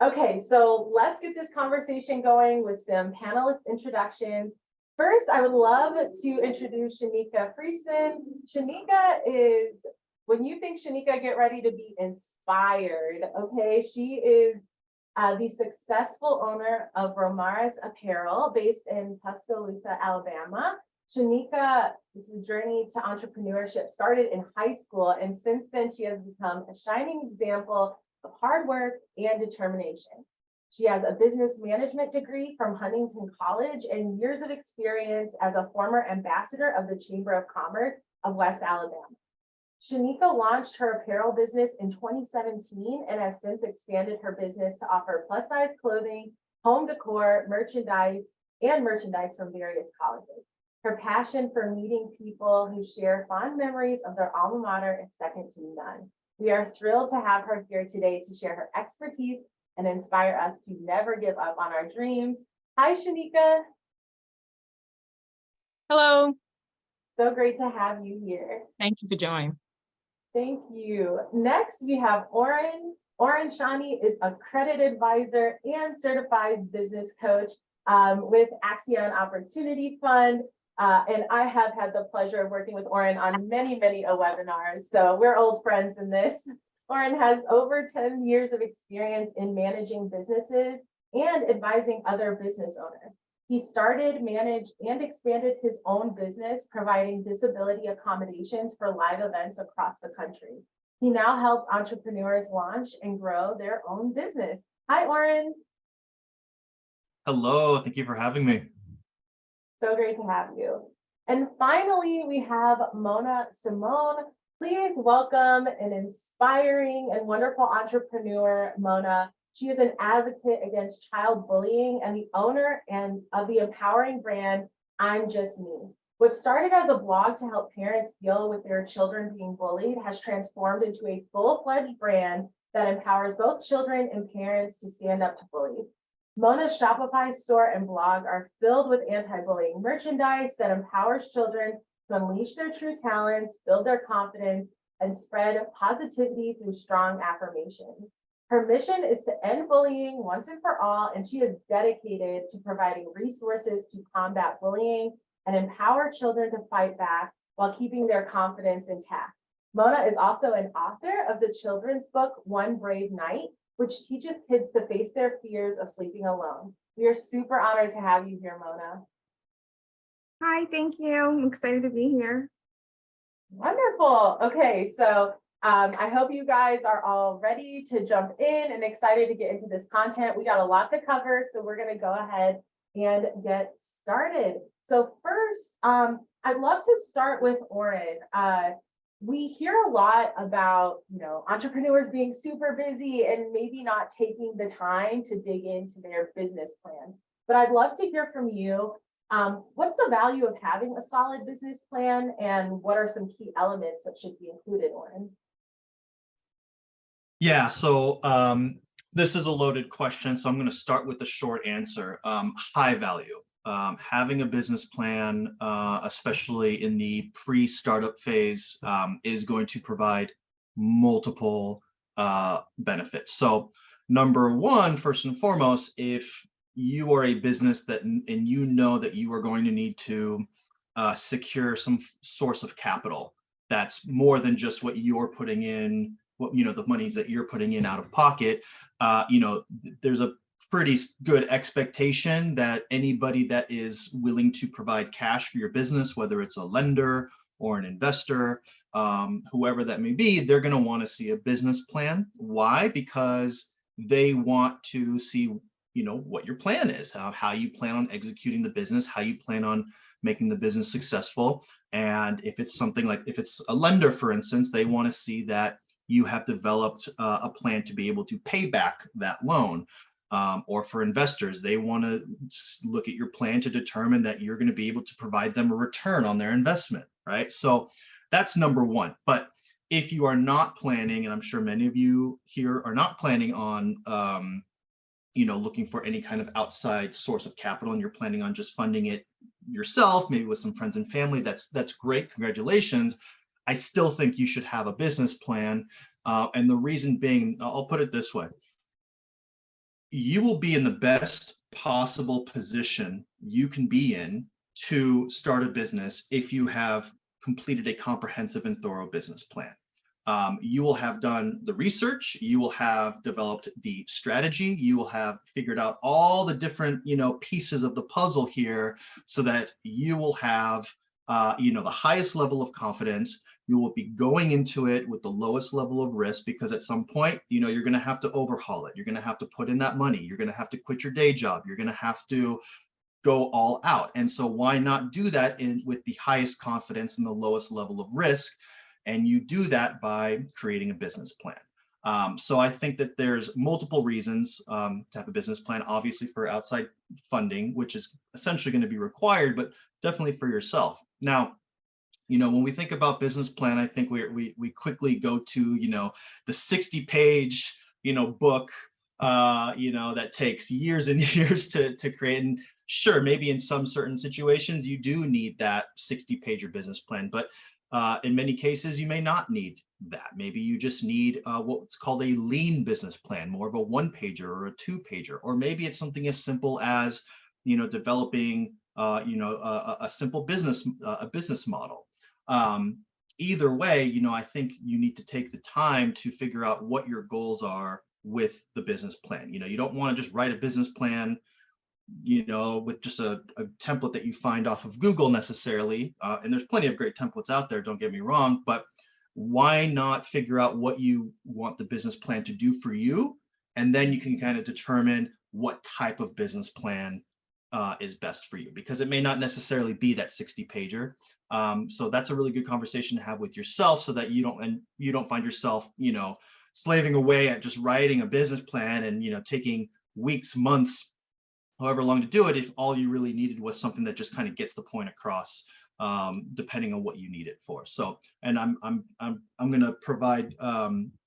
Okay, so let's get this conversation going with some panelist introductions. First, I would love to introduce Sheneka Frieson. Sheneka is, when you think Sheneka, get ready to be inspired, okay? She is the successful owner of Romares Apparel based in Tuscaloosa, Alabama. Sheneka, this journey to entrepreneurship started in high school, and since then she has become a shining example of hard work and determination. She has a business management degree from Huntington College and years of experience as a former ambassador of the Chamber of Commerce of West Alabama. Sheneka launched her apparel business in 2017 and has since expanded her business to offer plus-size clothing, home decor, merchandise from various colleges. Her passion for meeting people who share fond memories of their alma mater is second to none. We are thrilled to have her here today to share her expertise and inspire us to never give up on our dreams. Hi, Sheneka. Hello. So great to have you here. Thank you for joining. Thank you. Next, we have Oren. Oren Shani is a credit advisor and certified business coach with Accion Opportunity Fund. And I have had the pleasure of working with Oren on many webinars. So we're old friends in this. Oren has over 10 years of experience in managing businesses and advising other business owners. He started, managed, and expanded his own business, providing disability accommodations for live events across the country. He now helps entrepreneurs launch and grow their own business. Hi, Oren. Hello, thank you for having me. So great to have you. And finally, we have Mona Symone. Please welcome an inspiring and wonderful entrepreneur, Mona. She is an advocate against child bullying and the owner of the empowering brand, I'm Just Me. What started as a blog to help parents deal with their children being bullied has transformed into a full-fledged brand that empowers both children and parents to stand up to bullies. Mona's Shopify store and blog are filled with anti-bullying merchandise that empowers children to unleash their true talents, build their confidence, and spread positivity through strong affirmations. Her mission is to end bullying once and for all, and she is dedicated to providing resources to combat bullying and empower children to fight back while keeping their confidence intact. Mona is also an author of the children's book, One Brave Night, which teaches kids to face their fears of sleeping alone. We are super honored to have you here, Mona. Hi, thank you. I'm excited to be here. Wonderful. Okay, so I hope you guys are all ready to jump in and excited to get into this content. We got a lot to cover, so we're going to go ahead and get started. So first, I'd love to start with Oren. We hear a lot about, entrepreneurs being super busy and maybe not taking the time to dig into their business plan. But I'd love to hear from you. What's the value of having a solid business plan, and what are some key elements that should be included, Oren? Yeah, so this is a loaded question, so I'm going to start with the short answer. High value. Having a business plan, especially in the pre-startup phase, is going to provide multiple benefits. So number one, first and foremost, if you are a business and you know that you are going to need to secure some source of capital that's more than just what you're putting in, the monies that you're putting in out of pocket, there's a pretty good expectation that anybody that is willing to provide cash for your business, whether it's a lender or an investor, whoever that may be, they're going to want to see a business plan. Why? Because they want to see, what your plan is, how you plan on executing the business, how you plan on making the business successful. And if it's something like, if it's a lender, for instance, they want to see that you have developed a plan to be able to pay back that loan. Or for investors, they want to look at your plan to determine that you're going to be able to provide them a return on their investment, right? So that's number one. But if you are not planning, and I'm sure many of you here are not planning on, looking for any kind of outside source of capital, and you're planning on just funding it yourself, maybe with some friends and family, that's great. Congratulations. I still think you should have a business plan. And the reason being, I'll put it this way. you will be in the best possible position you can be in to start a business if you have completed a comprehensive and thorough business plan. You will have done the research, you will have developed the strategy, you will have figured out all the different, pieces of the puzzle here so that you will have, the highest level of confidence. You will be going into it with the lowest level of risk because at some point, you're going to have to overhaul it. You're going to have to put in that money. You're going to have to quit your day job. You're going to have to go all out. And so why not do that with the highest confidence and the lowest level of risk? And you do that by creating a business plan. So I think that there's multiple reasons to have a business plan, obviously for outside funding, which is essentially going to be required, but definitely for yourself. Now, when we think about business plan, I think we quickly go to, the 60-page, book, that takes years and years to create. And sure, maybe in some certain situations, you do need that 60-pager business plan, but in many cases, you may not need that. Maybe you just need what's called a lean business plan, more of a 1-pager or a 2-pager, or maybe it's something as simple as, developing, a simple business model. Either way, I think you need to take the time to figure out what your goals are with the business plan. You don't want to just write a business plan, with just a template that you find off of Google necessarily. And there's plenty of great templates out there, don't get me wrong, but why not figure out what you want the business plan to do for you? And then you can kind of determine what type of business plan is best for you, because it may not necessarily be that 60-pager. So that's a really good conversation to have with yourself so that you don't find yourself, slaving away at just writing a business plan and, taking weeks, months, however long to do it, if all you really needed was something that just kind of gets the point across, depending on what you need it for. So, and I'm going to provide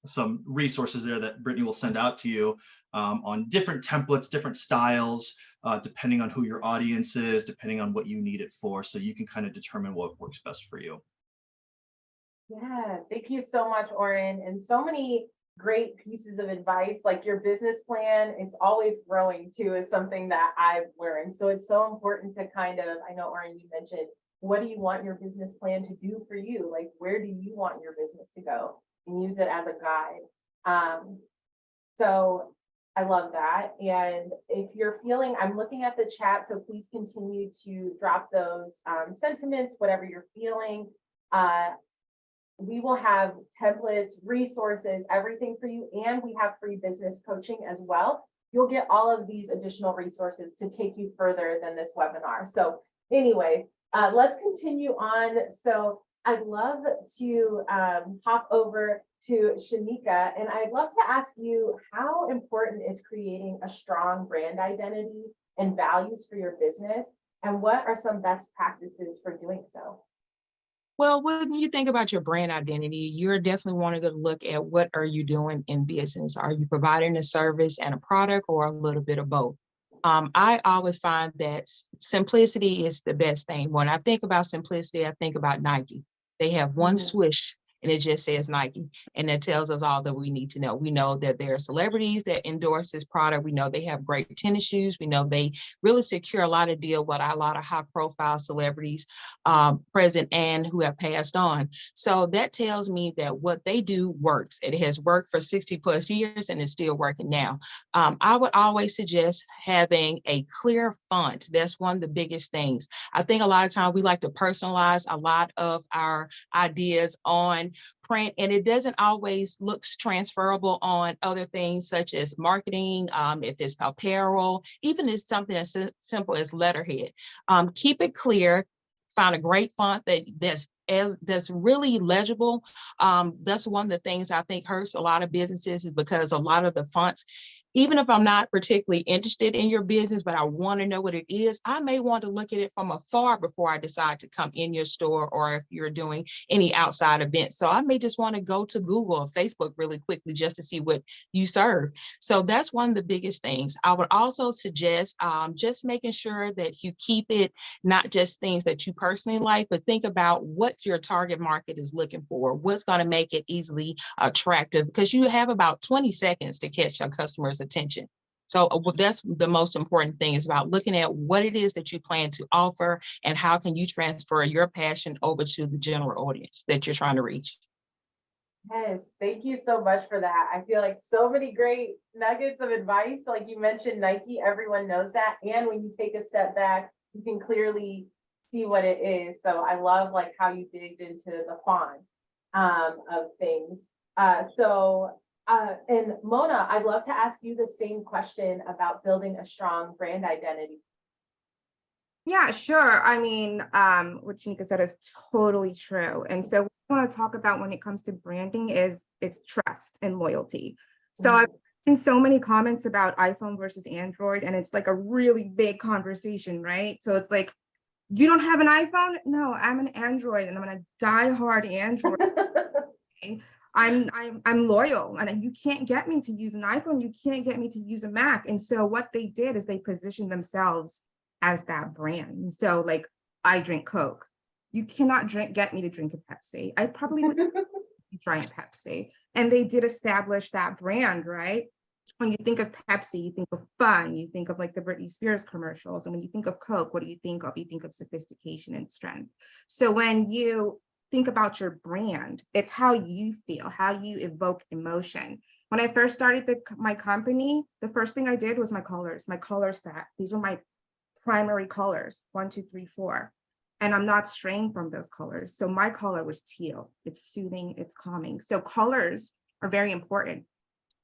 some resources there that Brittany will send out to you on different templates, different styles, depending on who your audience is, depending on what you need it for, so you can kind of determine what works best for you. Yeah, thank you so much, Oren. And so many great pieces of advice, like your business plan, it's always growing too, is something that I've learned. So it's so important to kind of, I know, Oren, you mentioned, what do you want your business plan to do for you? Like, where do you want your business to go? And use it as a guide. So I love that. And if you're feeling, I'm looking at the chat, so please continue to drop those sentiments, whatever you're feeling. We will have templates, resources, everything for you. And we have free business coaching as well. You'll get all of these additional resources to take you further than this webinar. So anyway, let's continue on. So I'd love to hop over to Sheneka, and I'd love to ask you, how important is creating a strong brand identity and values for your business? And what are some best practices for doing so? Well, when you think about your brand identity, you're definitely wanting to look at what are you doing in business? Are you providing a service and a product, or a little bit of both? I always find that simplicity is the best thing. When I think about simplicity, I think about Nike. They have one swoosh and it just says Nike, and that tells us all that we need to know. We know that there are celebrities that endorse this product. We know they have great tennis shoes. We know they really secure a lot of deals with a lot of high profile celebrities present and who have passed on. So that tells me that what they do works. It has worked for 60 plus years and it's still working now. I would always suggest having a clear font. That's one of the biggest things. I think a lot of times we like to personalize a lot of our ideas on print, and it doesn't always look transferable on other things such as marketing, if it's apparel, even if it's something as simple as letterhead. Keep it clear, find a great font that's really legible. That's one of the things I think hurts a lot of businesses, is because a lot of the fonts, even if I'm not particularly interested in your business, but I want to know what it is, I may want to look at it from afar before I decide to come in your store, or if you're doing any outside events. So I may just want to go to Google or Facebook really quickly just to see what you serve. So that's one of the biggest things. I would also suggest just making sure that you keep it not just things that you personally like, but think about what your target market is looking for, what's going to make it easily attractive, because you have about 20 seconds to catch your customers' attention. So that's the most important thing, is about looking at what it is that you plan to offer and how can you transfer your passion over to the general audience that you're trying to reach. Yes, thank you so much for that. I feel like so many great nuggets of advice. Like you mentioned Nike, everyone knows that. And when you take a step back, you can clearly see what it is. So I love like how you digged into the font of things. And Mona, I'd love to ask you the same question about building a strong brand identity. Yeah, sure. I mean, what Sheneka said is totally true. And so what I want to talk about when it comes to branding is trust and loyalty. So I've seen so many comments about iPhone versus Android, and it's like a really big conversation, right? So it's like, you don't have an iPhone? No, I'm an Android, and I'm a diehard Android. I'm loyal, and you can't get me to use an iPhone. You can't get me to use a Mac. And so what they did is they positioned themselves as that brand. And so like, I drink Coke. You cannot get me to drink a Pepsi. I probably would try a Pepsi. And they did establish that brand, right? When you think of Pepsi, you think of fun, you think of like the Britney Spears commercials. And when you think of Coke, what do you think of? You think of sophistication and strength. So when you think about your brand, it's how you feel, how you evoke emotion. When I first started my company, the first thing I did was my colors set. These were my primary colors, 1, 2, 3, 4. And I'm not straying from those colors. So my color was teal. It's soothing, it's calming. So colors are very important.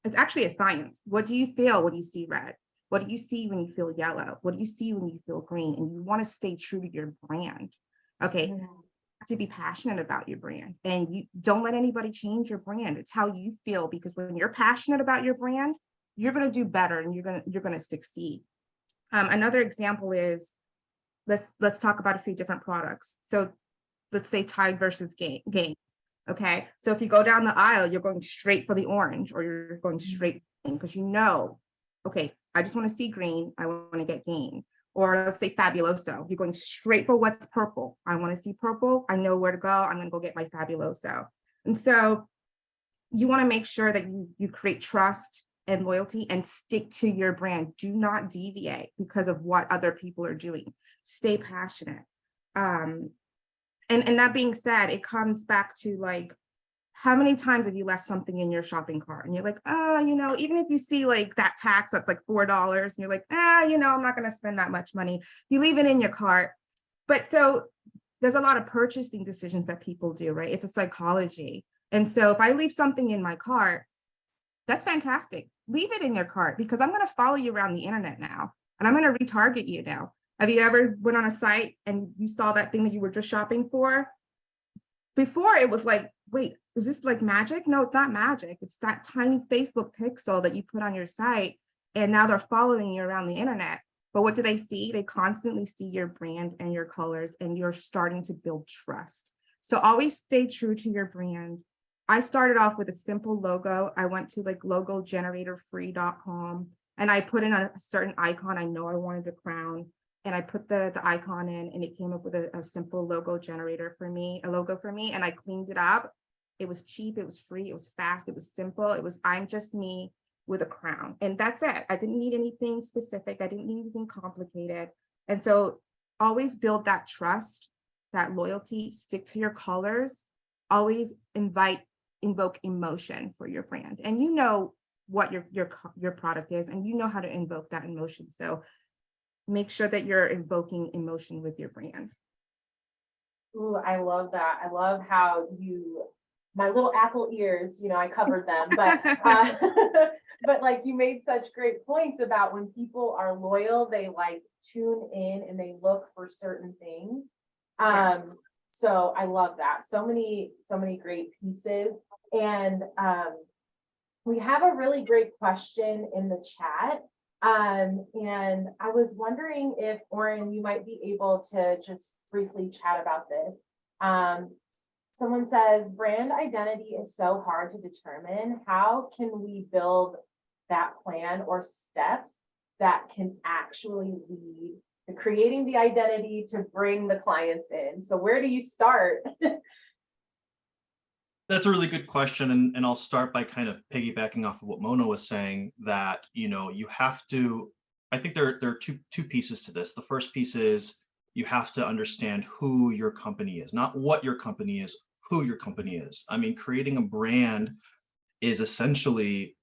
It's actually a science. What do you feel when you see red? What do you see when you feel yellow? What do you see when you feel green? And you want to stay true to your brand. Okay. You have to be passionate about your brand, and you don't let anybody change your brand. It's how you feel, because when you're passionate about your brand, you're going to do better and you're going to succeed. Another example is, let's talk about a few different products. So let's say Tide versus Gain. Okay, so if you go down the aisle, you're going straight for the orange, or you're going straight because you know, okay, I just want to see green, I want to get Gain. Or let's say Fabuloso, you're going straight for what's purple. I want to see purple, I know where to go, I'm going to go get my Fabuloso. And so you want to make sure that you create trust and loyalty and stick to your brand. Do not deviate because of what other people are doing. Stay passionate. And that being said, it comes back to like, how many times have you left something in your shopping cart and you're like, oh, even if you see like that tax that's like $4 and you're like, I'm not going to spend that much money. You leave it in your cart. But so there's a lot of purchasing decisions that people do, right? It's a psychology. And so if I leave something in my cart, that's fantastic. Leave it in your cart, because I'm going to follow you around the internet now, and I'm going to retarget you now. Have you ever went on a site and you saw that thing that you were just shopping for? Before it was like, wait, is this like magic? No, it's not magic. It's that tiny Facebook pixel that you put on your site, and now they're following you around the internet. But what do they see? They constantly see your brand and your colors, and you're starting to build trust. So always stay true to your brand. I started off with a simple logo. I went to like logogeneratorfree.com and I put in a certain icon. I know I wanted a crown, and I put the icon in, and it came up with a simple logo generator for me, a logo for me. And I cleaned it up. It was cheap. It was free. It was fast. It was simple. It was, I'm just me with a crown. And that's it. I didn't need anything specific. I didn't need anything complicated. And so always build that trust, that loyalty, stick to your colors, always invoke emotion for your brand. And you know what your product is, and you know how to invoke that emotion. So make sure that you're invoking emotion with your brand. Ooh, I love that. I love how my little Apple ears, I covered them, but but like you made such great points about when people are loyal, they like tune in and they look for certain things. Yes. So I love that. So many great pieces. And we have a really great question in the chat. And I was wondering if, Oren, you might be able to just briefly chat about this. Someone says, brand identity is so hard to determine. How can we build that plan or steps that can actually lead to creating the identity to bring the clients in? So where do you start? That's a really good question, and I'll start by kind of piggybacking off of what Mona was saying, that you have to. I think there are two pieces to this. The first piece is you have to understand who your company is, not what your company is, who your company is. I mean, creating a brand is essentially,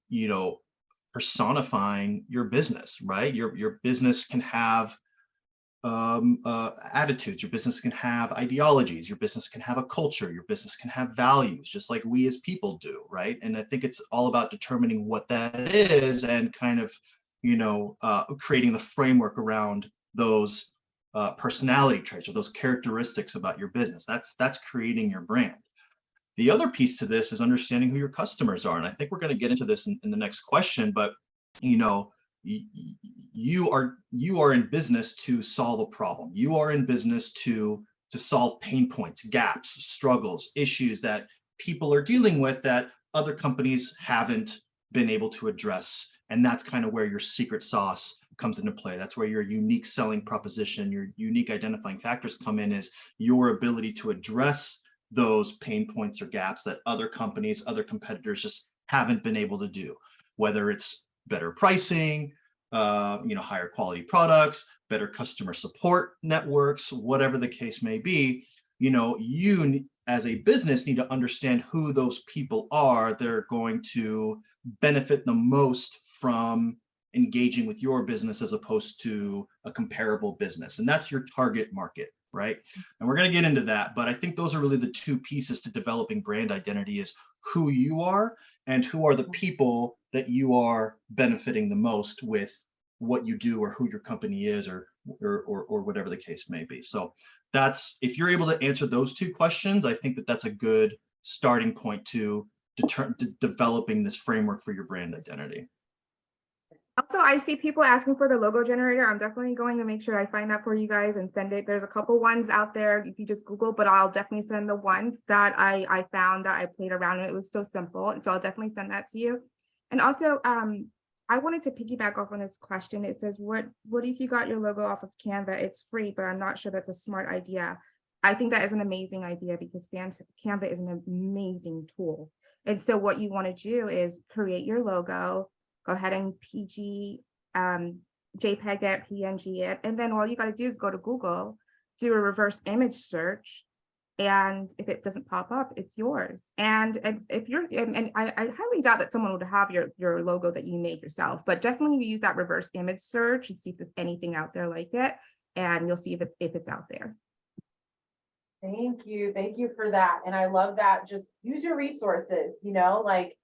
personifying your business, right? Your business can have attitudes, your business can have ideologies, your business can have a culture, your business can have values, just like we as people do, right? And I think it's all about determining what that is and kind of, creating the framework around those personality traits or those characteristics about your business. That's creating your brand. The other piece to this is understanding who your customers are. And I think we're going to get into this in the next question, but you are in business to solve a problem. You are in business to solve pain points, gaps, struggles, issues that people are dealing with that other companies haven't been able to address. And that's kind of where your secret sauce comes into play. That's where your unique selling proposition, your unique identifying factors come in, is your ability to address those pain points or gaps that other companies, other competitors just haven't been able to do, whether it's better pricing, higher quality products, better customer support networks, whatever the case may be. You as a business need to understand who those people are that are going to benefit the most from engaging with your business as opposed to a comparable business. And that's your target market, right? And we're going to get into that, but I think those are really the two pieces to developing brand identity: is who you are and who are the people that you are benefiting the most with what you do or who your company is, or whatever the case may be. So that's, if you're able to answer those two questions, I think that's a good starting point to developing this framework for your brand identity. Also, I see people asking for the logo generator. I'm definitely going to make sure I find that for you guys and send it. There's a couple ones out there if you just Google, but I'll definitely send the ones that I found that I played around with. It was so simple. And so I'll definitely send that to you. And also, I wanted to piggyback off on this question. It says, what if you got your logo off of Canva? It's free, but I'm not sure that's a smart idea. I think that is an amazing idea because Canva is an amazing tool. And so what you want to do is create your logo, go ahead and PG, JPEG it, PNG it, and then all you got to do is go to Google, do a reverse image search, and if it doesn't pop up, it's yours. And if you're, and I highly doubt that someone would have your logo that you made yourself, but definitely use that reverse image search and see if there's anything out there like it, and you'll see if it's out there. Thank you for that. And I love that. Just use your resources, like,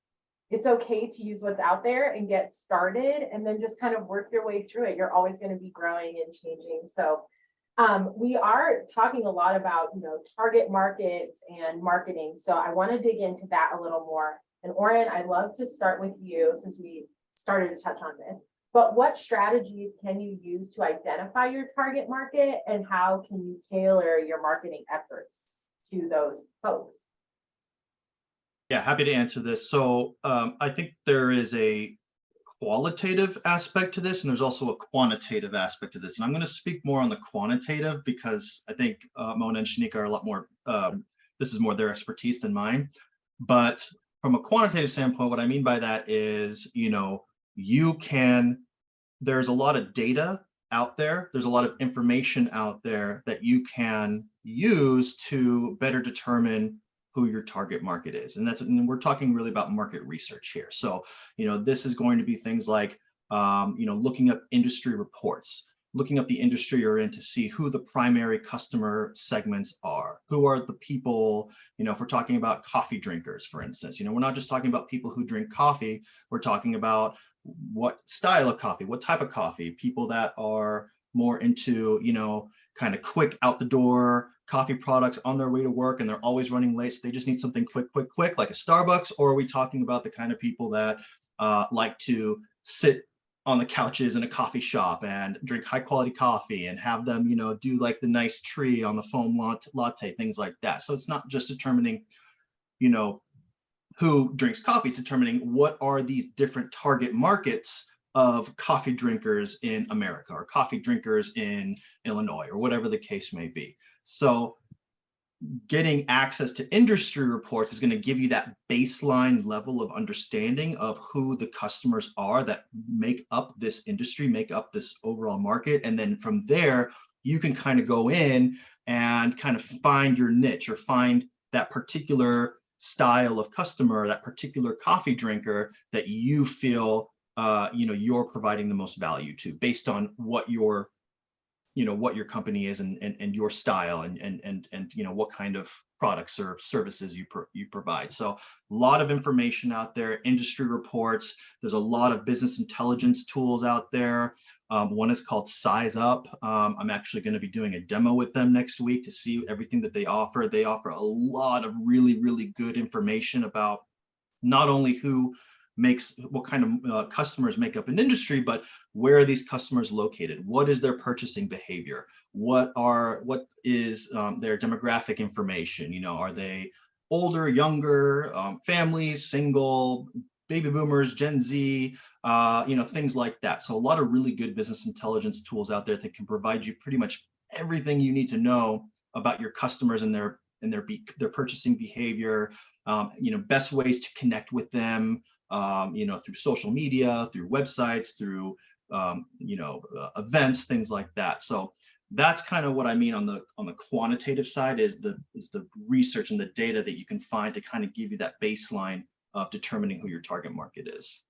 it's okay to use what's out there and get started, and then just kind of work your way through it. You're always going to be growing and changing. So we are talking a lot about, target markets and marketing. So I want to dig into that a little more. And Oren, I'd love to start with you since we started to touch on this. But what strategies can you use to identify your target market, and how can you tailor your marketing efforts to those folks? Yeah, happy to answer this. So I think there is a qualitative aspect to this, and there's also a quantitative aspect to this. And I'm going to speak more on the quantitative because I think Mona and Sheneka are a lot more, this is more their expertise than mine. But from a quantitative standpoint, what I mean by that is, there's a lot of data out there. There's a lot of information out there that you can use to better determine who your target market is. And we're talking really about market research here. So, this is going to be things like, looking up industry reports, looking up the industry you're in to see who the primary customer segments are. Who are the people, if we're talking about coffee drinkers, for instance, we're not just talking about people who drink coffee, we're talking about what style of coffee, what type of coffee, people that are more into, kind of quick out the door coffee products on their way to work and they're always running late, so they just need something quick, like a Starbucks? Or are we talking about the kind of people that like to sit on the couches in a coffee shop and drink high quality coffee and have them, do like the nice tree on the foam latte, things like that? So it's not just determining, who drinks coffee, it's determining what are these different target markets of coffee drinkers in America or coffee drinkers in Illinois or whatever the case may be. So getting access to industry reports is going to give you that baseline level of understanding of who the customers are that make up this industry, make up this overall market. And then from there, you can kind of go in and kind of find your niche or find that particular style of customer, that particular coffee drinker that you feel you're providing the most value to based on what your company is and your style and what kind of products or services you provide. So a lot of information out there, industry reports. There's a lot of business intelligence tools out there. One is called Size Up. I'm actually going to be doing a demo with them next week to see everything that they offer. They offer a lot of really, really good information about not only what kind of customers make up an industry, but where are these customers located? What is their purchasing behavior? What is their demographic information? Are they older, younger, families, single, baby boomers, Gen Z, things like that. So a lot of really good business intelligence tools out there that can provide you pretty much everything you need to know about your customers and their purchasing behavior, best ways to connect with them, through social media, through websites, through, events, things like that. So that's kind of what I mean on the quantitative side is the research and the data that you can find to kind of give you that baseline of determining who your target market is.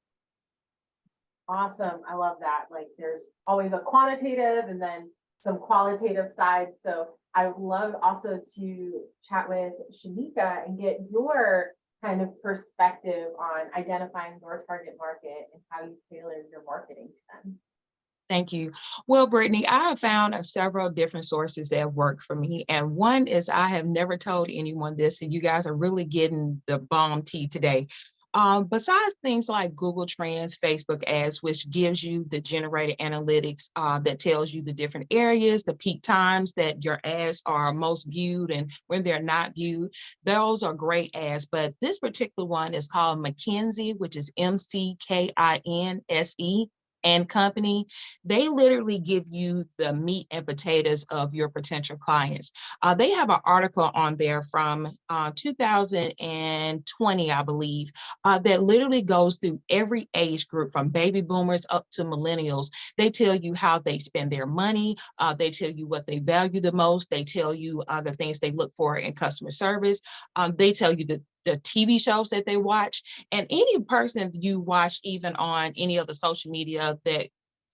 Awesome. I love that. Like there's always a quantitative and then some qualitative sides. So I would love also to chat with Sheneka and get your kind of perspective on identifying your target market and how you tailor your marketing to them. Thank you. Well, Brittany, I have found several different sources that have worked for me. And one is I have never told anyone this, and you guys are really getting the bomb tea today. Besides things like Google Trends, Facebook ads, which gives you the generated analytics that tells you the different areas, the peak times that your ads are most viewed and when they're not viewed, those are great ads. But this particular one is called McKinsey, which is McKinsey and Company. They literally give you the meat and potatoes of your potential clients. They have an article on there from 2020, I believe, that literally goes through every age group from baby boomers up to millennials. They tell you how they spend their money. They tell you what they value the most. They tell you the things they look for in customer service. They tell you the TV shows that they watch, and any person you watch even on any of the social media that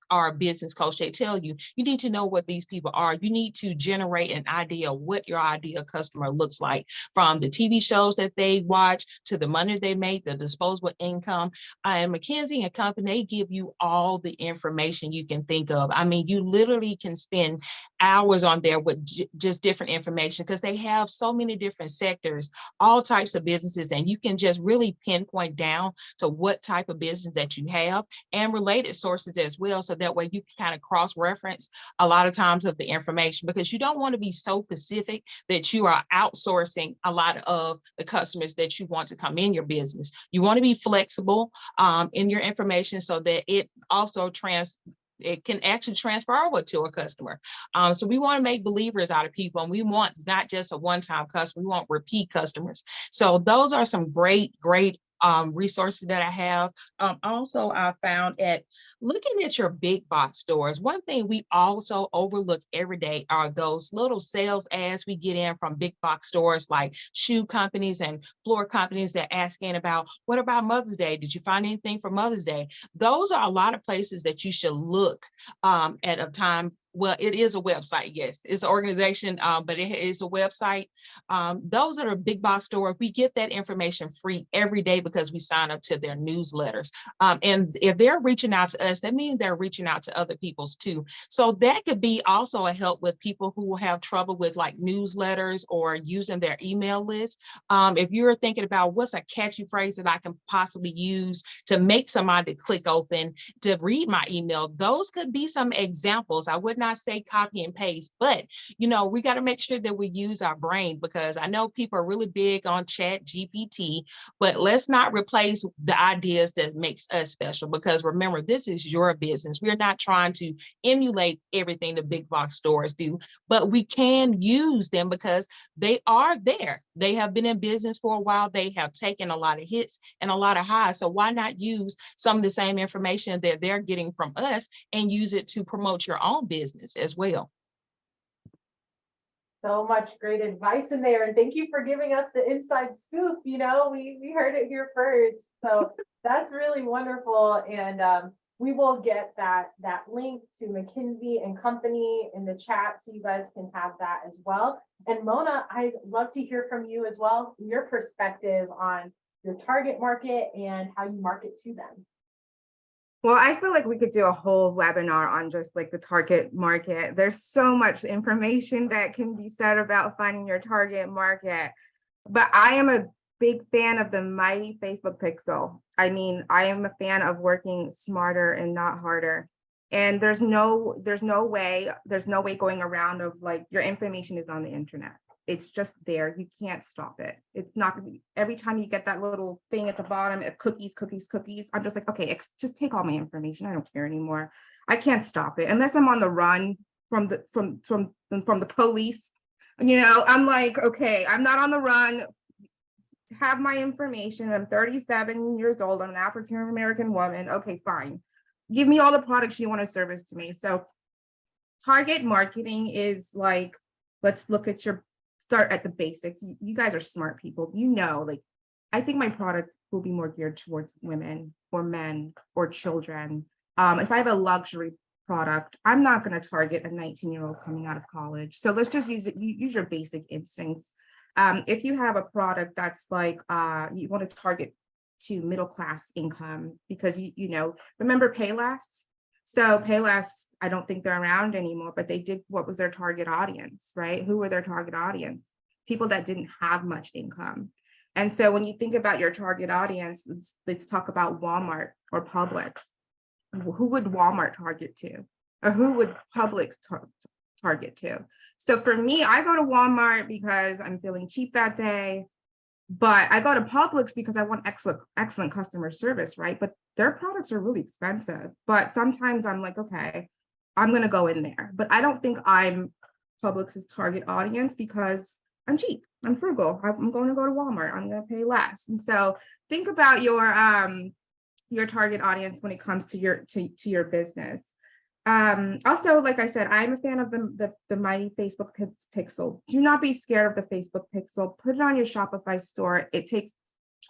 our business coach, they tell you, you need to know what these people are. You need to generate an idea of what your ideal customer looks like, from the TV shows that they watch to the money they make, the disposable income. And McKinsey and Company, they give you all the information you can think of. I mean, you literally can spend hours on there with just different information because they have so many different sectors, all types of businesses, and you can just really pinpoint down to what type of business that you have and related sources as well. So that way you can kind of cross-reference a lot of times of the information, because you don't want to be so specific that you are outsourcing a lot of the customers that you want to come in your business. You want to be flexible in your information so that it also it can actually transfer over to a customer. So we want to make believers out of people, and we want not just a one-time customer, we want repeat customers. So those are some great resources that I have. Also, I found at looking at your big box stores, one thing we also overlook every day are those little sales ads we get in from big box stores like shoe companies and floor companies that asking about, what about Mother's Day? Did you find anything for Mother's Day? Those are a lot of places that you should look at a time. Well, it is a website, yes. It's an organization, but it is a website. Those that are big box stores, we get that information free every day because we sign up to their newsletters. And if they're reaching out to us, that means they're reaching out to other people's too. So that could be also a help with people who have trouble with like newsletters or using their email list. If you're thinking about what's a catchy phrase that I can possibly use to make somebody click open to read my email, those could be some examples. I would not not say copy and paste, but we got to make sure that we use our brain, because I know people are really big on Chat GPT, but let's not replace the ideas that makes us special, because remember, this is your business. We're not trying to emulate everything the big box stores do, but we can use them because they are there. They have been in business for a while. They have taken a lot of hits and a lot of highs. So why not use some of the same information that they're getting from us and use it to promote your own business as well? So much great advice in there. And thank you for giving us the inside scoop. We heard it here first. So that's really wonderful. And we will get that link to McKinsey and Company in the chat, so you guys can have that as well. And Mona, I'd love to hear from you as well, your perspective on your target market and how you market to them. Well, I feel like we could do a whole webinar on just like the target market. There's so much information that can be said about finding your target market, but I am a big fan of the mighty Facebook pixel. I mean, I am a fan of working smarter and not harder. And there's no way going around of like, your information is on the internet. It's just there. You can't stop it. It's not gonna be, every time you get that little thing at the bottom of cookies, I'm just like, okay, just take all my information. I don't care anymore. I can't stop it unless I'm on the run from the police. I'm like, okay, I'm not on the run. Have my information. I'm 37 years old. I'm an African-American woman. Okay, fine. Give me all the products you want to service to me. So target marketing is like, let's start at the basics. You guys are smart people. Like, I think my product will be more geared towards women or men or children. If I have a luxury product, I'm not going to target a 19-year-old coming out of college. So let's just use your basic instincts. If you have a product that's like, you want to target to middle-class income, because remember Payless? So Payless, I don't think they're around anymore, but they did, what was their target audience, right? Who were their target audience? People that didn't have much income. And so when you think about your target audience, let's talk about Walmart or Publix. Who would Walmart target to? Or who would Publix target to? So for me, I go to Walmart because I'm feeling cheap that day, but I go to Publix because I want excellent customer service, right? But their products are really expensive. But sometimes I'm like, okay, I'm going to go in there. But I don't think I'm Publix's target audience because I'm cheap. I'm frugal. I'm going to go to Walmart. I'm going to pay less. And so think about your target audience when it comes to your business. Also, like I said, I'm a fan of the mighty Facebook pixel. Do not be scared of the Facebook pixel. Put it on your Shopify store. It takes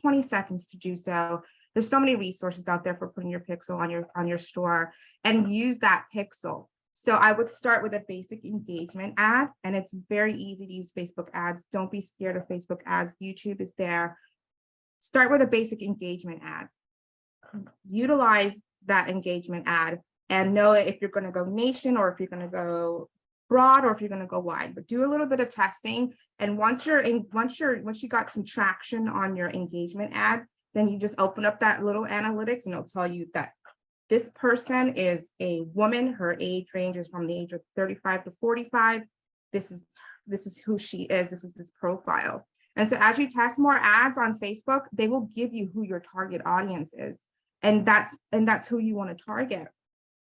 20 seconds to do so. There's so many resources out there for putting your pixel on your store, and use that pixel. So I would start with a basic engagement ad, and it's very easy to use Facebook ads. Don't be scared of Facebook ads. YouTube is there. Start with a basic engagement ad. Utilize that engagement ad and know if you're going to go nation or if you're going to go broad or if you're going to go wide, but do a little bit of testing. And once you got some traction on your engagement ad, then you just open up that little analytics and it'll tell you that this person is a woman. Her age range is from the age of 35 to 45. This is who she is. This is this profile. And so as you test more ads on Facebook, they will give you who your target audience is. And that's who you want to target.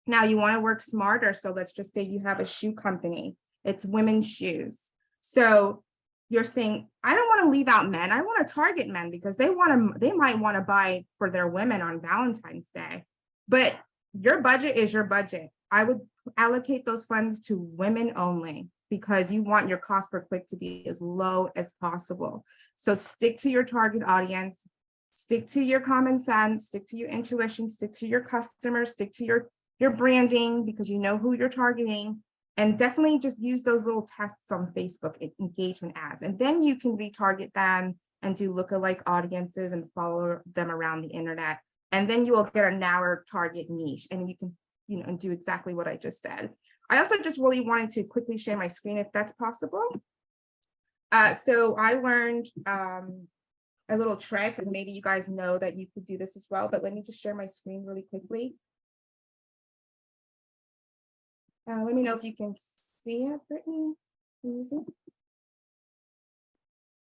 Now you want to work smarter. So let's just say you have a shoe company. It's women's shoes. So you're saying, I don't want to leave out men. I want to target men because they might want to buy for their women on Valentine's Day. But your budget is your budget. I would allocate those funds to women only because you want your cost per click to be as low as possible. So stick to your target audience, stick to your common sense, stick to your intuition, stick to your customers, stick to your branding because you know who you're targeting, and definitely just use those little tests on Facebook engagement ads. And then you can retarget them and do lookalike audiences and follow them around the internet. And then you will get a narrower target niche and you can, and do exactly what I just said. I also just really wanted to quickly share my screen if that's possible. So I learned a little trick, and maybe you guys know that you could do this as well, but let me just share my screen really quickly. Let me know if you can see it, Brittany. Can you see?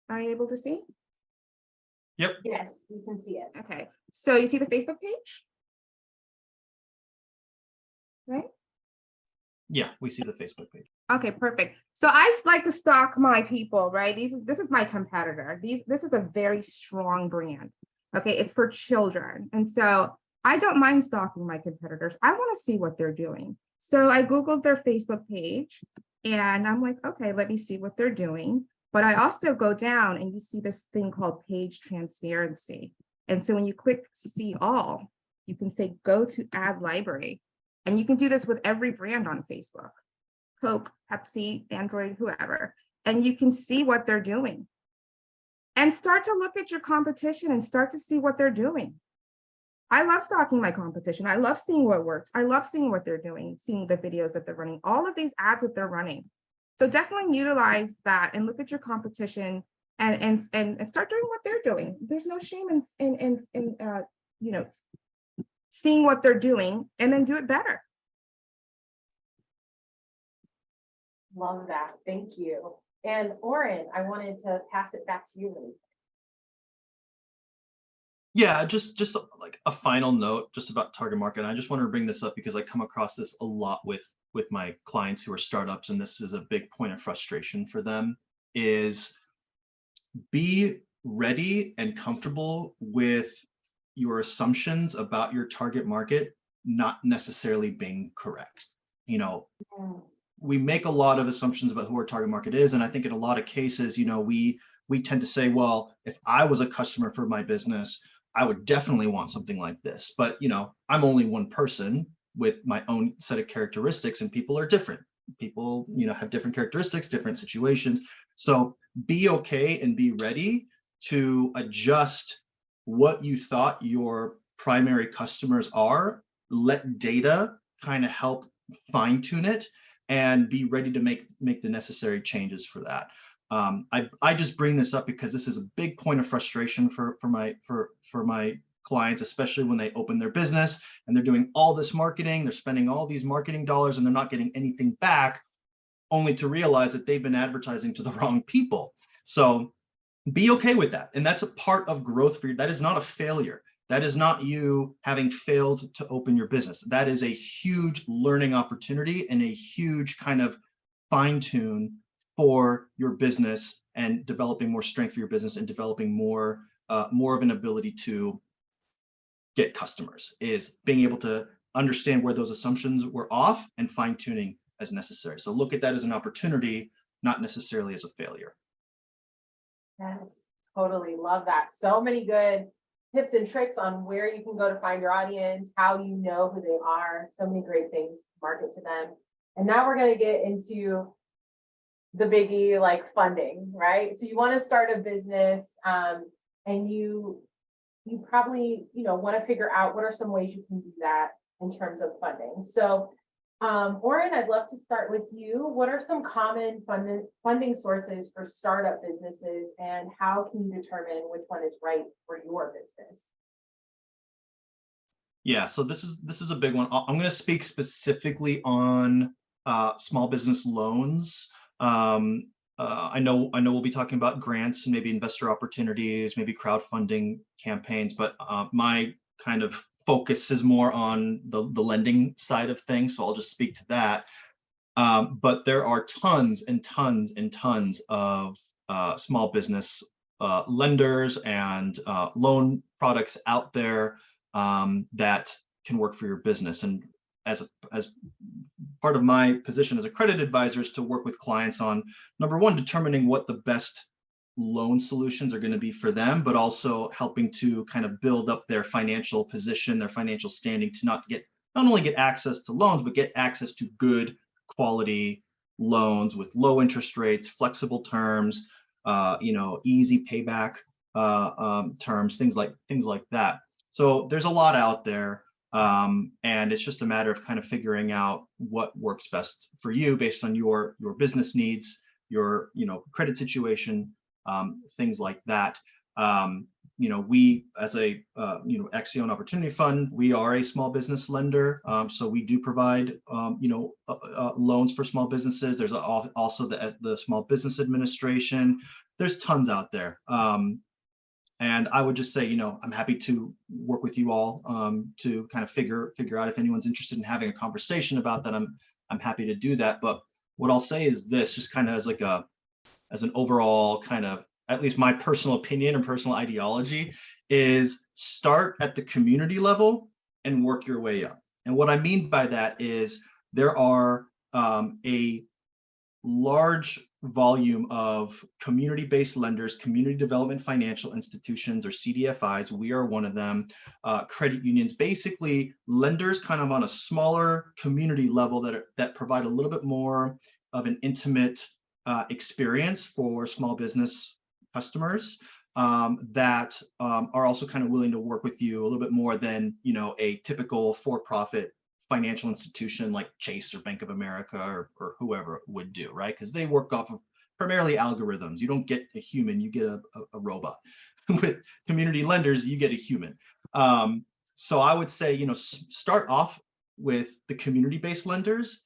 Are you able to see? Yes, we can see it. Okay, so you see the Facebook page? Right? Yeah, we see the Facebook page. Okay, perfect. So I like to stalk my people, right? This is my competitor. This is a very strong brand. Okay, it's for children. And so I don't mind stalking my competitors. I want to see what they're doing. So I Googled their Facebook page and I'm like, okay, let me see what they're doing. But I also go down and you see this thing called page transparency. And so when you click see all, you can say go to ad library. And you can do this with every brand on Facebook. Coke, Pepsi, Android, whoever, and you can see what they're doing. And start to look at your competition and start to see what they're doing. I love stalking my competition. I love seeing what works. I love seeing what they're doing, seeing the videos that they're running, all of these ads that they're running. So definitely utilize that and look at your competition and start doing what they're doing. There's no shame in you know, seeing what they're doing and then do it better. Love that. Thank you. And Oren, I wanted to pass it back to you. Really. Yeah, just like a final note just about target market. And I just wanted to bring this up because I come across this a lot with my clients who are startups, and this is a big point of frustration for them, is be ready and comfortable with your assumptions about your target market not necessarily being correct. You know, we make a lot of assumptions about who our target market is. And I think in a lot of cases, you know, we tend to say, well, if I was a customer for my business, I would definitely want something like this. But, you know, I'm only one person with my own set of characteristics, and people are different. People, you know, have different characteristics, different situations. So be okay and be ready to adjust what you thought your primary customers are. Let data kind of help fine tune it, and be ready to make the necessary changes for that. I just bring this up because this is a big point of frustration for my clients, especially when they open their business and they're doing all this marketing, they're spending all these marketing dollars and they're not getting anything back, only to realize that they've been advertising to the wrong people. So be okay with that. And that's a part of growth for you. That is not a failure. That is not you having failed to open your business. That is a huge learning opportunity and a huge kind of fine tune for your business and developing more strength for your business and developing more of an ability to get customers, is being able to understand where those assumptions were off and fine tuning as necessary. So look at that as an opportunity, not necessarily as a failure. Yes, totally love that. So many good tips and tricks on where you can go to find your audience, how you know who they are, so many great things to market to them. And now we're going to get into the biggie, like funding, right? So you want to start a business and you probably, you know, want to figure out what are some ways you can do that in terms of funding. So Oren, I'd love to start with you. What are some common funding sources for startup businesses, and how can you determine which one is right for your business? Yeah, so this is a big one. I'm going to speak specifically on small business loans. I know we'll be talking about grants and maybe investor opportunities, maybe crowdfunding campaigns, but my kind of focus is more on the lending side of things, so I'll just speak to that. But there are tons and tons and tons of small business lenders and loan products out there that can work for your business. And as part of my position as a credit advisor is to work with clients on, number one, determining what the best loan solutions are going to be for them, but also helping to kind of build up their financial position, their financial standing, to not only get access to loans, but get access to good quality loans with low interest rates, flexible terms, easy payback terms, things like that. So there's a lot out there. And it's just a matter of kind of figuring out what works best for you based on your business needs, your credit situation, things like that. we as a Accion Opportunity Fund, we are a small business lender. So we do provide loans for small businesses. There's also the Small Business Administration. There's tons out there. And I would just say, I'm happy to work with you all to kind of figure out if anyone's interested in having a conversation about that. I'm happy to do that. But what I'll say is this, just kind of as an overall kind of, at least my personal opinion and personal ideology, is start at the community level and work your way up. And what I mean by that is there are a large volume of community-based lenders, community development financial institutions, or CDFIs. We are one of them. Credit unions, basically lenders kind of on a smaller community level that provide a little bit more of an intimate experience for small business customers that are also kind of willing to work with you a little bit more than a typical for-profit financial institution like Chase or Bank of America or whoever would do, right? Because they work off of primarily algorithms. You don't get a human, you get a robot. With community lenders, you get a human. So I would say, start off with the community-based lenders,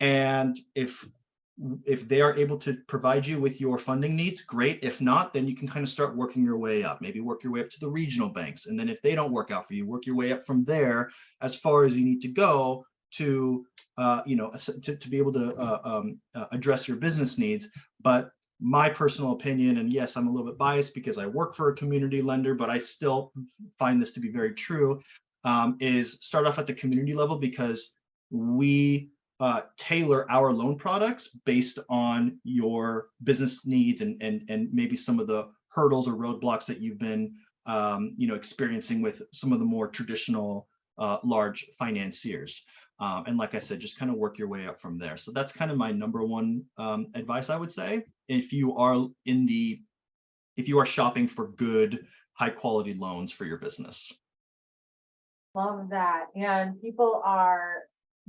and if they are able to provide you with your funding needs, great. If not, then you can kind of start working your way up. Maybe work your way up to the regional banks. And then if they don't work out for you, work your way up from there as far as you need to go to, to be able to address your business needs. But my personal opinion, and yes, I'm a little bit biased because I work for a community lender, but I still find this to be very true, is start off at the community level, because we tailor our loan products based on your business needs and maybe some of the hurdles or roadblocks that you've been experiencing with some of the more traditional large financiers. And like I said, just kind of work your way up from there. So that's kind of my number one advice, I would say, if you are shopping for good, high quality loans for your business. Love that. And people are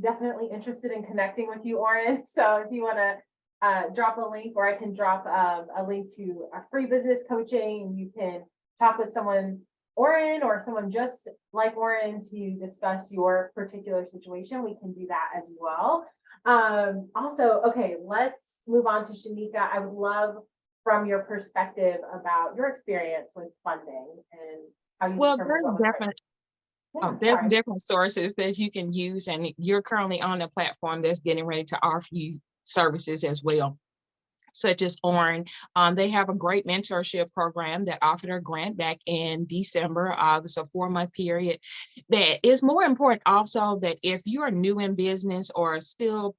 definitely interested in connecting with you, Oren. So if you want to drop a link, or I can drop a link to a free business coaching, and you can talk with someone, Oren, or someone just like Oren, to discuss your particular situation, we can do that as well. Also, okay, let's move on to Sheneka. I would love from your perspective about your experience with funding and how you determine what was right. There's different sources that you can use, and you're currently on the platform that's getting ready to offer you services as well, such as Oren. They have a great mentorship program that offered a grant back in December. It's a 4-month period. That is more important also, that if you are new in business or still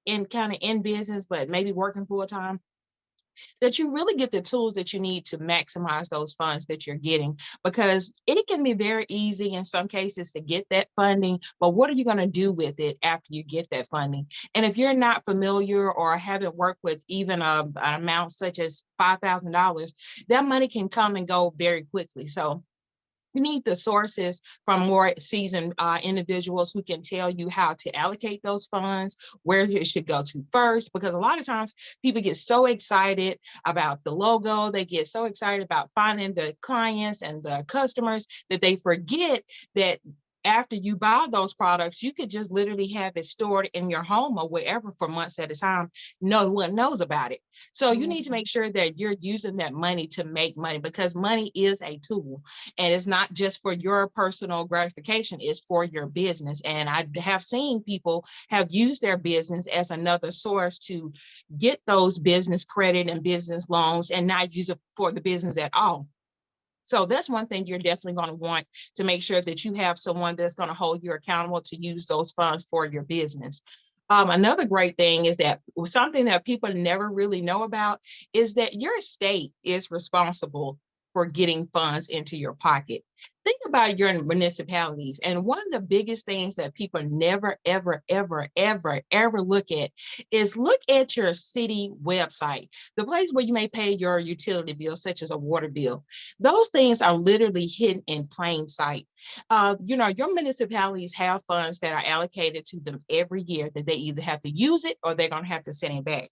in business, but maybe working full time, that you really get the tools that you need to maximize those funds that you're getting, because it can be very easy in some cases to get that funding, but what are you going to do with it after you get that funding? And if you're not familiar or haven't worked with even an amount such as $5,000, that money can come and go very quickly. So you need the sources from more seasoned individuals who can tell you how to allocate those funds, where it should go to first, because a lot of times people get so excited about the logo, they get so excited about finding the clients and the customers that they forget that after you buy those products, you could just literally have it stored in your home or wherever for months at a time. No one knows about it. So you need to make sure that you're using that money to make money, because money is a tool, and it's not just for your personal gratification, it's for your business. And I have seen people have used their business as another source to get those business credit and business loans and not use it for the business at all. So that's one thing you're definitely going to want to make sure that you have someone that's going to hold you accountable to use those funds for your business. Another great thing is that something that people never really know about is that your state is responsible for getting funds into your pocket. Think about your municipalities. And one of the biggest things that people never, ever, ever, ever, ever look at is look at your city website, the place where you may pay your utility bill, such as a water bill. Those things are literally hidden in plain sight. Your municipalities have funds that are allocated to them every year that they either have to use it or they're going to have to send it back.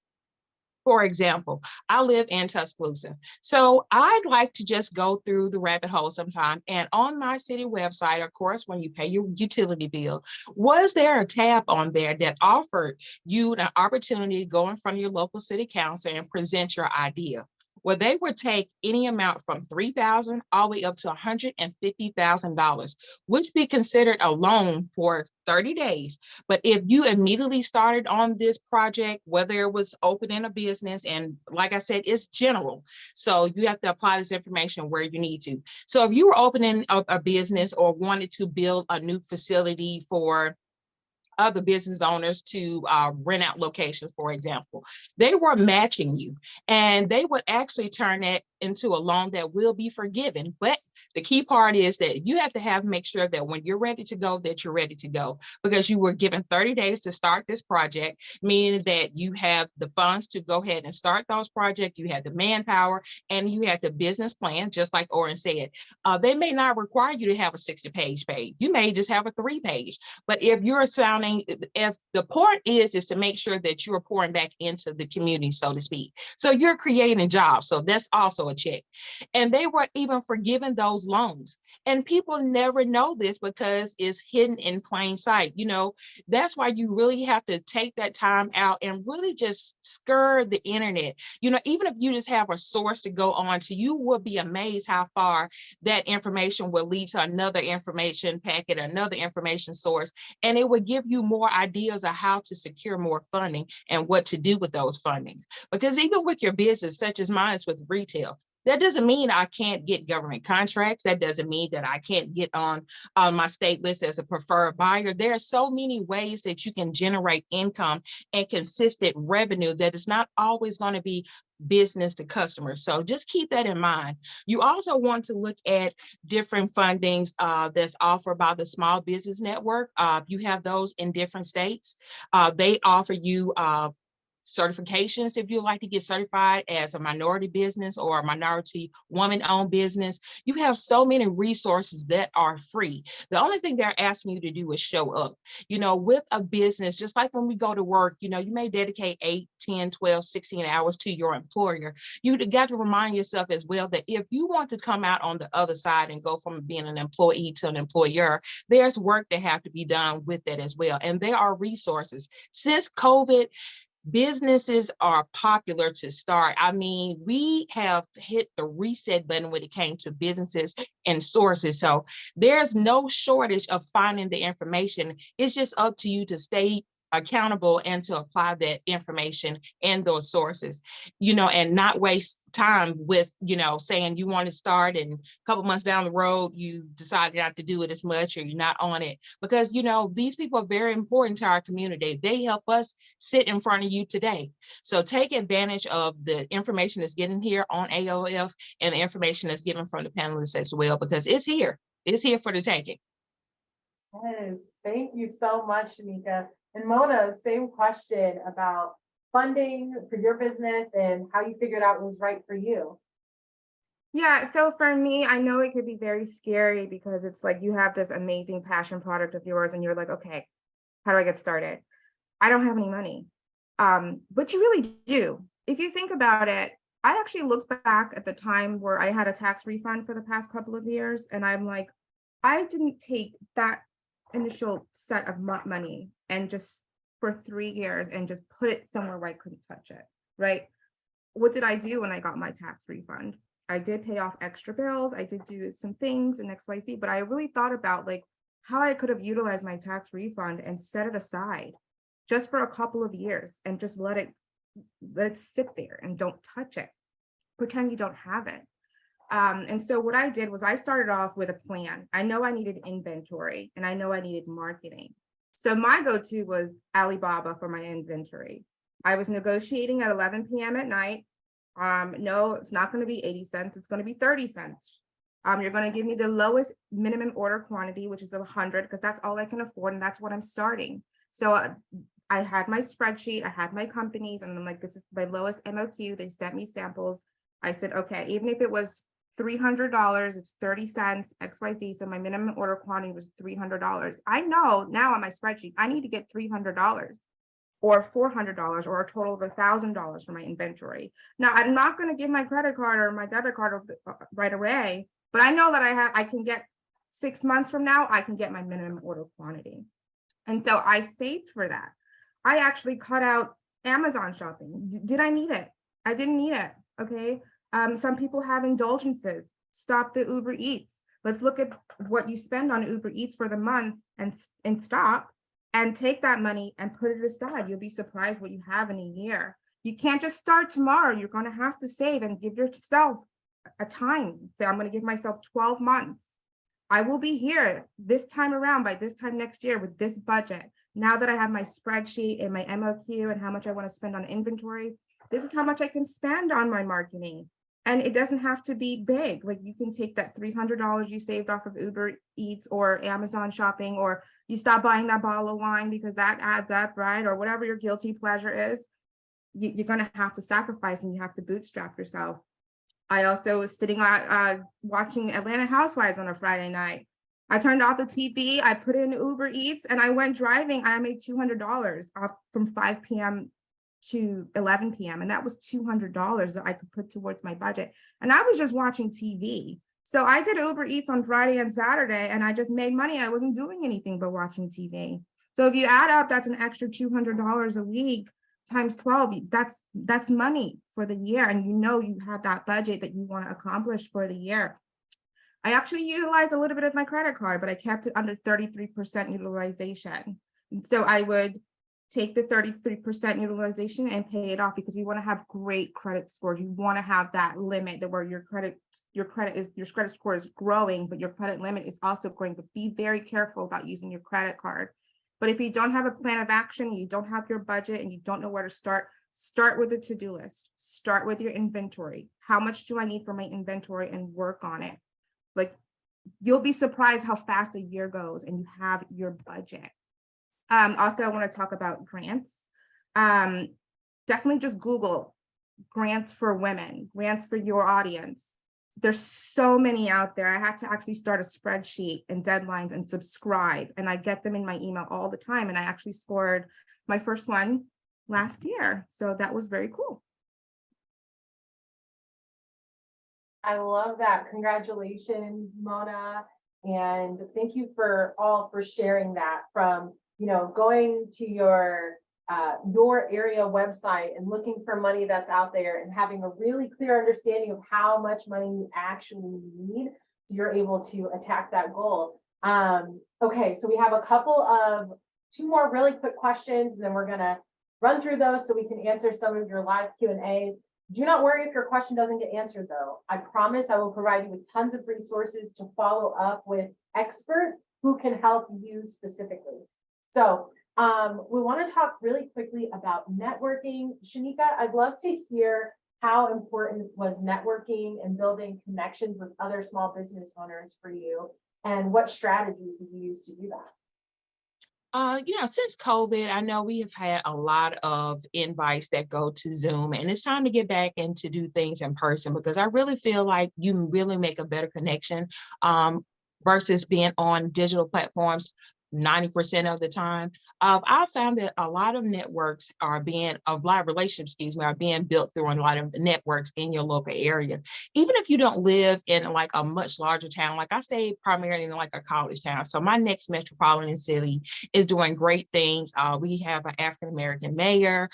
For example, I live in Tuscaloosa. So I'd like to just go through the rabbit hole sometime. And on my city website, of course, when you pay your utility bill, was there a tab on there that offered you an opportunity to go in front of your local city council and present your idea? Well, they would take any amount from $3,000 all the way up to $150,000, which be considered a loan for 30 days. But if you immediately started on this project, whether it was opening a business, and like I said, it's general. So you have to apply this information where you need to. So if you were opening a business or wanted to build a new facility for other business owners to rent out locations, for example, they were matching you, and they would actually turn that into a loan that will be forgiven. But the key part is that you have to make sure that when you're ready to go, that you're ready to go, because you were given 30 days to start this project, meaning that you have the funds to go ahead and start those projects, you have the manpower, and you have the business plan, just like Oren said. They may not require you to have a 60-page page. You may just have a 3-page. But if you're sounding, if the point is to make sure that you're pouring back into the community, so to speak. So you're creating jobs. So that's also a check. And they were even forgiving those loans. And people never know this because it's hidden in plain sight. You know, that's why you really have to take that time out and really just skirt the internet. You know, even if you just have a source to go on to, you will be amazed how far that information will lead to another information packet, another information source, and it would give you more ideas of how to secure more funding and what to do with those fundings. Because even with your business, such as mine is with retail, that doesn't mean I can't get government contracts. That doesn't mean that I can't get on my state list as a preferred buyer. There are so many ways that you can generate income and consistent revenue that is not always going to be business to customers. So just keep that in mind. You also want to look at different fundings that's offered by the Small Business Network. You have those in different states. They offer you certifications if you'd like to get certified as a minority business or a minority woman-owned business. You have so many resources that are free. The only thing they're asking you to do is show up. You know, with a business, just like when we go to work, you know, you may dedicate 8, 10, 12, 16 hours to your employer. You got to remind yourself as well that if you want to come out on the other side and go from being an employee to an employer, there's work that have to be done with that as well. And there are resources. Since COVID, businesses are popular to start. I mean, we have hit the reset button when it came to businesses and sources. So there's no shortage of finding the information. It's just up to you to stay accountable and to apply that information and those sources, you know, and not waste time with, you know, saying you want to start and a couple months down the road, you decided not to do it as much or you're not on it. Because, you know, these people are very important to our community. They help us sit in front of you today. So take advantage of the information that's getting here on AOF and the information that's given from the panelists as well, because it's here. It's here for the taking. Yes, thank you so much, Sheneka. And Mona, same question about funding for your business and how you figured out what was right for you. Yeah, so for me, I know it could be very scary because it's like you have this amazing passion product of yours and you're like, okay, how do I get started? I don't have any money. But you really do. If you think about it, I actually looked back at the time where I had a tax refund for the past couple of years, and I'm like, I didn't take that initial set of money and just for 3 years and just put it somewhere where I couldn't touch it, right? What did I do when I got my tax refund? I did pay off extra bills. I did do some things in XYZ, but I really thought about like how I could have utilized my tax refund and set it aside just for a couple of years and just let it sit there and don't touch it. Pretend you don't have it. And so what I did was I started off with a plan. I know I needed inventory and I know I needed marketing. So my go-to was Alibaba for my inventory. I was negotiating at 11 p.m. at night. No, it's not going to be 80 cents. It's going to be 30 cents. You're going to give me the lowest minimum order quantity, which is 100, because that's all I can afford. And that's what I'm starting. So I had my spreadsheet, I had my companies, and I'm like, this is my lowest MOQ. They sent me samples. I said, okay, even if it was $300, it's 30 cents, XYZ. So my minimum order quantity was $300. I know now on my spreadsheet, I need to get $300. or $400 or a total of $1,000 for my inventory. Now, I'm not going to give my credit card or my debit card right away, but I know that I can get 6 months from now, I can get my minimum order quantity. And so I saved for that. I actually cut out Amazon shopping. Did I need it? I didn't need it. Okay. Some people have indulgences. Stop the Uber Eats. Let's look at what you spend on Uber Eats for the month and stop and take that money and put it aside. You'll be surprised what you have in a year. You can't just start tomorrow. You're going to have to save and give yourself a time. Say, I'm going to give myself 12 months. I will be here this time around by this time next year with this budget. Now that I have my spreadsheet and my MOQ and how much I want to spend on inventory, this is how much I can spend on my marketing. And it doesn't have to be big. Like you can take that $300 you saved off of Uber Eats or Amazon shopping, or you stop buying that bottle of wine because that adds up, right? Or whatever your guilty pleasure is, you're going to have to sacrifice and you have to bootstrap yourself. I also was sitting watching Atlanta Housewives on a Friday night. I turned off the TV, I put in Uber Eats, and I went driving. I made $200 from 5 p.m. to 11 p.m. And that was $200 that I could put towards my budget. And I was just watching TV. So I did Uber Eats on Friday and Saturday, and I just made money. I wasn't doing anything but watching TV. So if you add up, that's an extra $200 a week times 12. That's money for the year. And you have that budget that you want to accomplish for the year. I actually utilized a little bit of my credit card, but I kept it under 33% utilization. And so I would take the 33% utilization and pay it off, because we want to have great credit scores. You want to have that limit that where your credit score is growing, but your credit limit is also growing. But be very careful about using your credit card. But if you don't have a plan of action, you don't have your budget, and you don't know where to start with a to-do list. Start with your inventory. How much do I need for my inventory, and work on it? Like, you'll be surprised how fast a year goes and you have your budget. Also, I want to talk about grants. Definitely just Google grants for women, grants for your audience. There's so many out there. I had to actually start a spreadsheet and deadlines and subscribe, and I get them in my email all the time. And I actually scored my first one last year. So that was very cool. I love that. Congratulations, Mona. And thank you for sharing that, from, going to your area website and looking for money that's out there and having a really clear understanding of how much money you actually need, so you're able to attack that goal. Okay, so we have two more really quick questions, and then we're gonna run through those so we can answer some of your live Q&As. Do not worry if your question doesn't get answered, though. I promise I will provide you with tons of resources to follow up with experts who can help you specifically. So we want to talk really quickly about networking. Sheneka, I'd love to hear how important was networking and building connections with other small business owners for you, and what strategies you use to do that. Since COVID, I know we have had a lot of invites that go to Zoom, and it's time to get back and to do things in person, because I really feel like you really make a better connection versus being on digital platforms 90% of the time. I found that a lot of relationships, are being built through a lot of the networks in your local area. Even if you don't live in like a much larger town, like I stay primarily in like a college town. So my next metropolitan city is doing great things. We have an African-American mayor.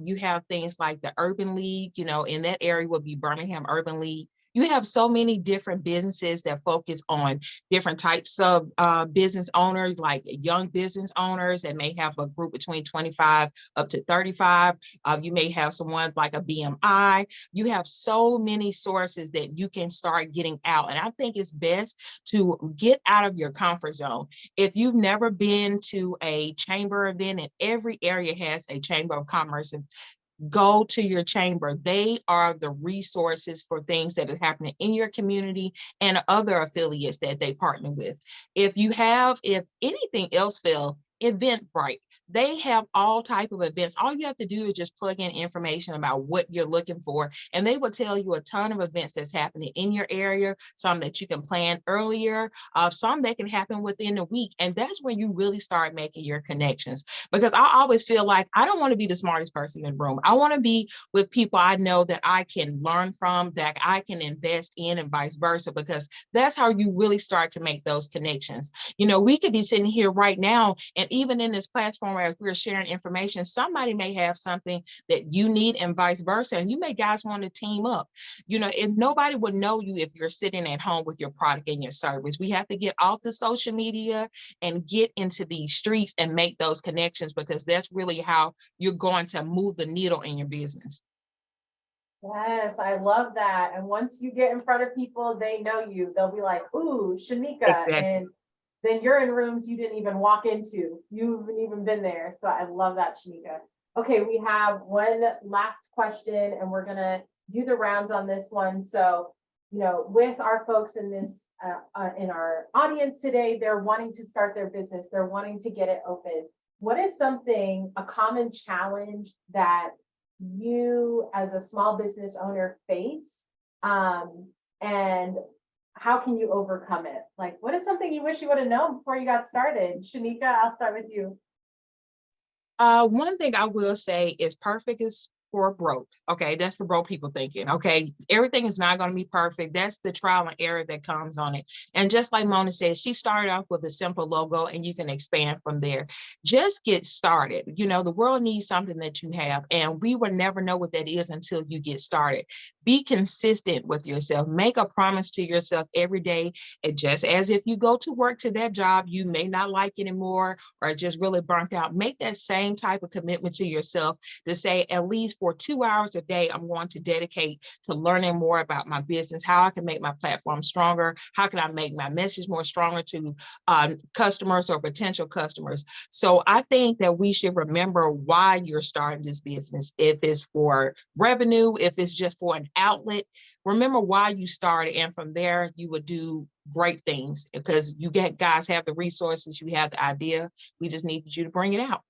You have things like the Urban League, in that area would be Birmingham Urban League. You have so many different businesses that focus on different types of business owners, like young business owners that may have a group between 25 up to 35. You may have someone like a BMI. You have so many sources that you can start getting out. And I think it's best to get out of your comfort zone. If you've never been to a chamber event, and every area has a chamber of commerce, and go to your chamber. They are the resources for things that are happening in your community and other affiliates that they partner with. If anything else fails, Eventbrite. They have all type of events. All you have to do is just plug in information about what you're looking for, and they will tell you a ton of events that's happening in your area, some that you can plan earlier, some that can happen within a week. And that's when you really start making your connections. Because I always feel like I don't want to be the smartest person in the room. I want to be with people I know that I can learn from, that I can invest in, and vice versa, because that's how you really start to make those connections. You know, we could be sitting here right now, and even in this platform where we're sharing information, somebody may have something that you need and vice versa. And you may guys want to team up. You know, and nobody would know you if you're sitting at home with your product and your service. We have to get off the social media and get into these streets and make those connections, because that's really how you're going to move the needle in your business. Yes, I love that. And once you get in front of people, they know you. They'll be like, ooh, Sheneka. Exactly. And then you're in rooms you didn't even walk into. You haven't even been there. So I love that, Sheneka. Okay, we have one last question, and we're gonna do the rounds on this one. So, you know, with our folks in this in our audience today, they're wanting to start their business. They're wanting to get it open. What is something, a common challenge that you as a small business owner face? And how can you overcome it? Like, what is something you wish you would have known before you got started? Sheneka, I'll start with you. One thing I will say is perfect is for broke. Okay, that's for broke people thinking. Okay, everything is not going to be perfect. That's the trial and error that comes on it. And just like Mona says, she started off with a simple logo, and you can expand from there. Just get started. You know, the world needs something that you have, and we will never know what that is until you get started. Be consistent with yourself. Make a promise to yourself every day. And just as if you go to work to that job you may not like anymore, or just really burnt out, make that same type of commitment to yourself to say, at least for 2 hours a day, I'm going to dedicate to learning more about my business, how I can make my platform stronger, how can I make my message more stronger to customers or potential customers. So I think that we should remember why you're starting this business. If it's for revenue, if it's just for an outlet, remember why you started, and from there you would do great things, because you guys have the resources, you have the idea. We just need you to bring it out.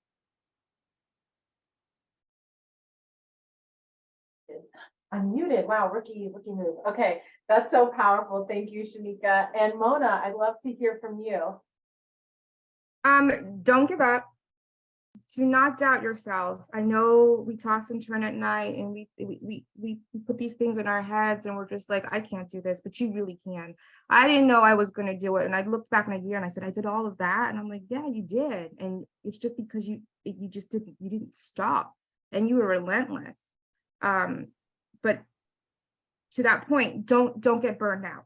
I'm muted. Wow, rookie move. Okay, that's so powerful. Thank you, Sheneka. And Mona, I'd love to hear from you. Don't give up. Do not doubt yourself. I know we toss and turn at night, and we put these things in our heads, and we're just like, I can't do this, but you really can. I didn't know I was going to do it, and I looked back in a year and I said, I did all of that, and I'm like, yeah, you did. And it's just because you didn't stop, and you were relentless. But to that point, don't get burned out.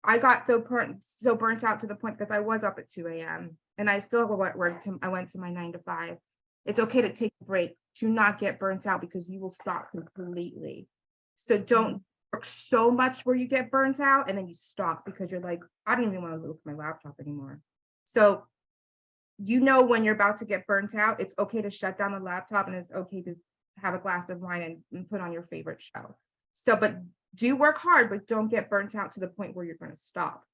I got so burnt out to the point, because I was up at 2 a.m. and I still I went to my 9 to 5. It's okay to take a break. Do not get burnt out, because you will stop completely. So don't work so much where you get burnt out and then you stop because you're like, I don't even want to look at my laptop anymore. So you know when you're about to get burnt out, it's okay to shut down the laptop, and it's okay to have a glass of wine and put on your favorite show. So, but do work hard, but don't get burnt out to the point where you're going to stop.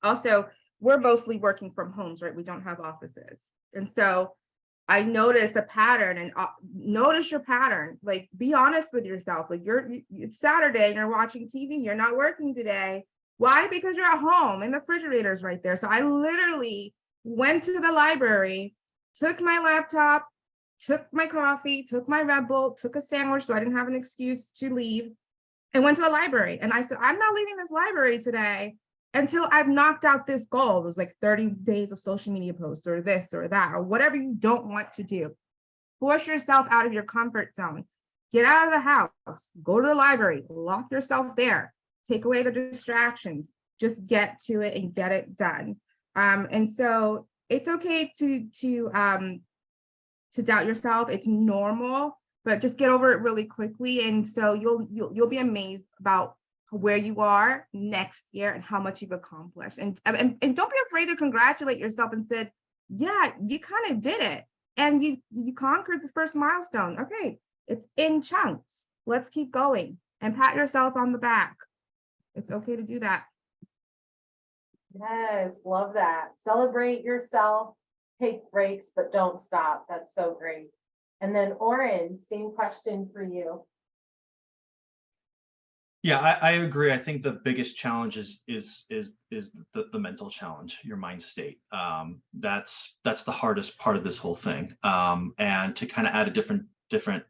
Also, we're mostly working from homes, right? We don't have offices. And so I noticed a pattern, and notice your pattern. Like, be honest with yourself. Like, it's Saturday and you're watching TV. You're not working today. Why? Because you're at home and the refrigerator's right there. So I literally went to the library, took my laptop, took my coffee, took my Red Bull, took a sandwich so I didn't have an excuse to leave, and went to the library. And I said, I'm not leaving this library today until I've knocked out this goal. It was like 30 days of social media posts, or this or that, or whatever you don't want to do. Force yourself out of your comfort zone. Get out of the house, go to the library, lock yourself there, take away the distractions, just get to it and get it done. And so it's okay to doubt yourself. It's normal, but just get over it really quickly. And so you'll be amazed about where you are next year and how much you've accomplished. And don't be afraid to congratulate yourself and said, yeah, you kind of did it. And you conquered the first milestone. Okay, it's in chunks. Let's keep going, and pat yourself on the back. It's okay to do that. Yes, love that. Celebrate yourself. take breaks, but don't stop. That's so great. And then Oren, same question for you. Yeah, I agree. I think the biggest challenge is the mental challenge, your mind state. That's the hardest part of this whole thing. And to kind of add a different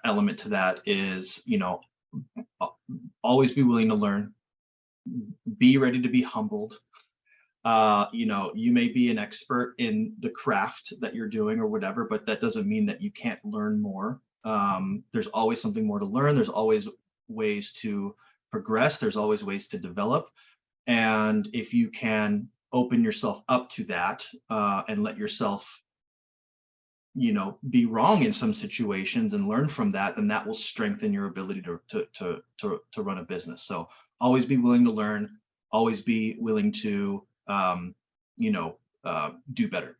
element to that is, you know, always be willing to learn, be ready to be humbled. You know, you may be an expert in the craft that you're doing or whatever, but that doesn't mean that you can't learn more. There's always something more to learn. There's always ways to progress. There's always ways to develop. And if you can open yourself up to that and let yourself, you know, be wrong in some situations and learn from that, then that will strengthen your ability to run a business. So always be willing to learn, always be willing to, you know, do better.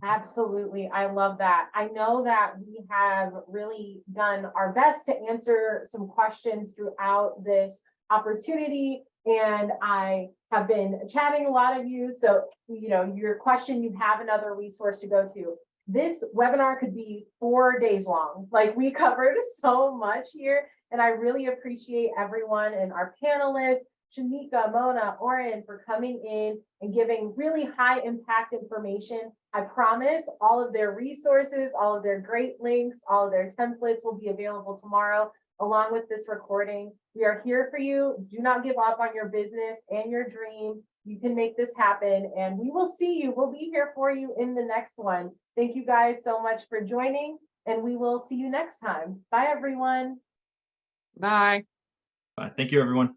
Absolutely. I love that. I know that we have really done our best to answer some questions throughout this opportunity. And I have been chatting a lot of you. So, you know, your question, you have another resource to go to. This webinar could be 4 days long. Like, we covered so much here. And I really appreciate everyone and our panelists, Sheneka, Mona, Oren, for coming in and giving really high impact information. I promise all of their resources, all of their great links, all of their templates will be available tomorrow, along with this recording. We are here for you. Do not give up on your business and your dream. You can make this happen, and we will see you. We'll be here for you in the next one. Thank you guys so much for joining, and we will see you next time. Bye, everyone. Bye. Thank you, everyone.